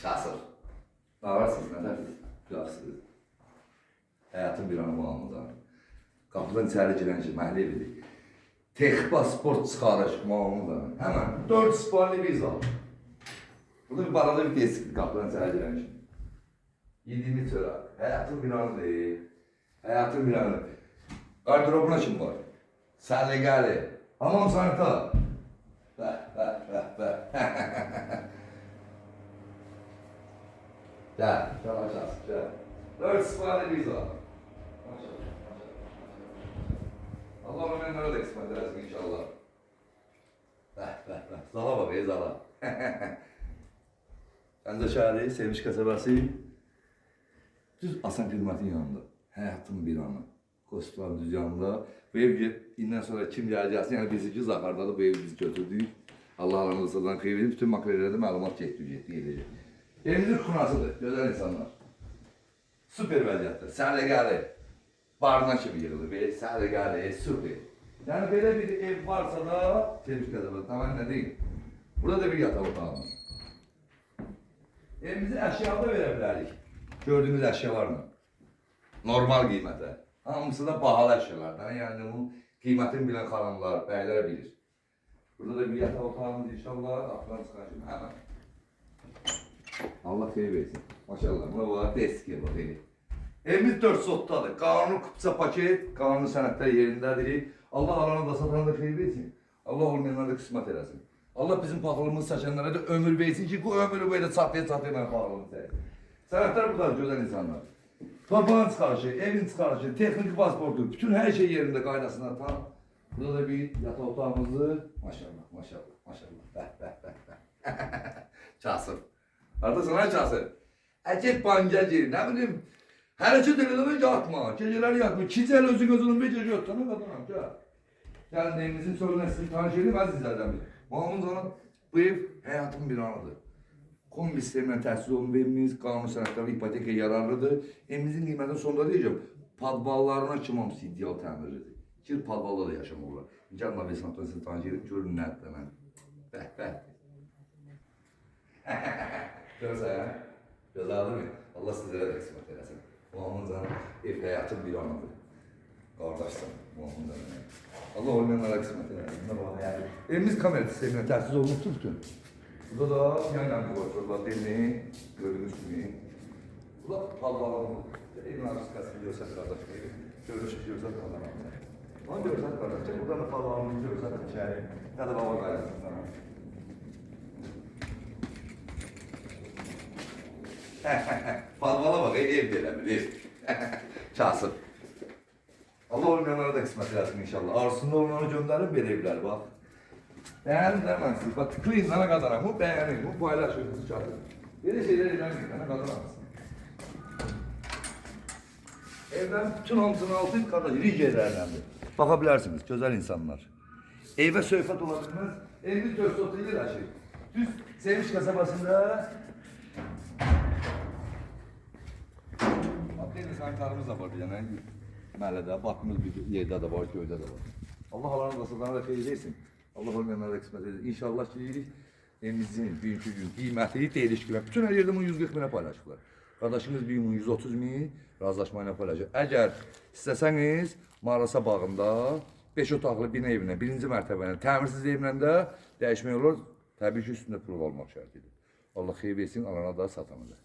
Çasır. Ağırsınız, ne dersiz? Gülarsınız. Hayatın bir anı bağımlıdan. Kapıdan içeri giren ki, məhlə evidir. Texba sport çıxarış bağımlıdan. Hemen 4 sporlu bir zal. Burada bir balada bir teskid kapıdan içeri giren ki. Yediğimiz çörək. Hayatın bir anıdır. Hayatın bir anı. Gardırobuna kim var? Səliqəli. Hamam sanata. Gel, çalışacağız. Gel. 4 sporlu bir zal. Allah onu benimle de kısmet edersin inşallah. Zala bak zala. Gəncə şəhəri, Sevinç qəsəbəsi. Düz Asan Xidmətin yanında. Həyatın bir anı. Kostulan düz yanında. Bu ev indən sonra kim gələcəksin, yəni biz iki Zaxardalı bu evi biz götürdük. Allah aranızdan xeyir edib, bütün makrellərdə məlumat gedəcək. Evimizin xunasıdır, gözəl insanlar. Süper vəziyyətdir, səliqəli. Barına kimi yığılır, səliqəli, süper. Yəni belə bir ev varsa da, Sevinç qəsəbəsi, tamam nə deyil. Burada da bir yataq otağımız. Evimizi əşyada verə bilərik. Gördüğümüz əşyalarla. Normal qiymətə. Hamısı da bahalı əşyalardan. Yəni bu qiymətini bilən xanımlar, bəylər bilir. Burada da bir yataq otağımız inşallah. Qapıdan çıxarışım həmən. Allah xeyir versin. Maşallah. Buna var, deski var. Evimiz 4 sotdadır. Qanun kupça paket, qanun sənətlər yerindədir. Allah alanı da satana da xeyir versin. Allah olmayanlara da qismət eləsin. Allah bizim paxılımızı seçenlere de ömür versin ki bu ömrü böyle çatıya ben paxılımı seçsin. Sənətlər budadır gözəl insanlar. Torpağın çıxarışı, evin çıxarışı, texnik pasportu, bütün her şey yerinde qaydasına tam. Burada da bir yataq otağımızı. Maşallah, maşallah, maşallah. Çasır. Artıq sana çasır. Əcəb banca gir, nə bilim. Hərəkət elədən yatma, gecələr yatma. Gecəl özün özünün bir gecə yatma, nə qadanam, gəl. Gəldiyimizin sözünə sizi tanış edeyim, əzizlərdən biri. Mahmud Hanım, bu ev hayatın bir anıdır. Kombi sisteminden təhsil olunub evimiz, qanun sənətləri ipoteka yararlıdır. Evimizin qiymətini sonunda deyəcəm, padvallarına kim hamısı ideal təmirlidir. Gir padvalla da yaşamaq olar. Gəlmə və sanatını sizi tanış edib, görün nədir mən. Bəh. Görürsən, gözəl mi? Allah sizlərə də qismət eləsin. Mahmud Hanım, ev hayatın bir anıdır. Qardaşsan, Mahmud Hanım. Allah olmayanlara kısmet eder. Evimiz kamera sistemine tersiz olmuştur bütün. Burada da yan koyuyorlar demini, gördüğünüz gibi. Bu da palvalarımız. Evin arası kasını görsen kardeş gibi. Görüşüp görsen kazanamaz. Onu görsen kardeş, burada da palvalarımızı görsen içeri. Ya da baba gayrısın sana. Palvala bak, ev gelebilir. Çasın. Allah olmayanlara da kısmet edersin inşallah. Arzusunda olanları gönderin bir evler bak. Beğenin demezsiniz. Bak tıklayın sana kazanan. Bu beğenin. Bu paylaşıyorsunuz çatır. Böyle şeyler ilerleyin. Sana kazanamazsın. Evden bütün hamsını altı kardeş. Ricelerdendir. Bakabilirsiniz. Güzel insanlar. Eve söhbət olabilmez. Evimiz 4 otel her şey. Düz Sevinç kasabasında. Bak deniz sankarımız da var bir yana. Məhəllədə, batımız bir yerdə də var, göydə də var. Allah alanı da satana da xeyir etsin. Allah olmayanlara da qismət edin. İnşallah ki, evimizin bugünkü gün qiyməti deyilik ki, bütün hər yerdə bunu 140 minə paylaşırlar. Qardaşımız bir gün 130 min razılaşma ilə paylaşır. Əgər istəsəniz, Marasa bağında 5 otaqlı bina evinə, 1-ci mərtəbəni, təmirsiz evinə də dəyişmək olur. Təbii ki, üstündə pul olmaq şərtidir. Allah xeyir etsin, alana da satana da.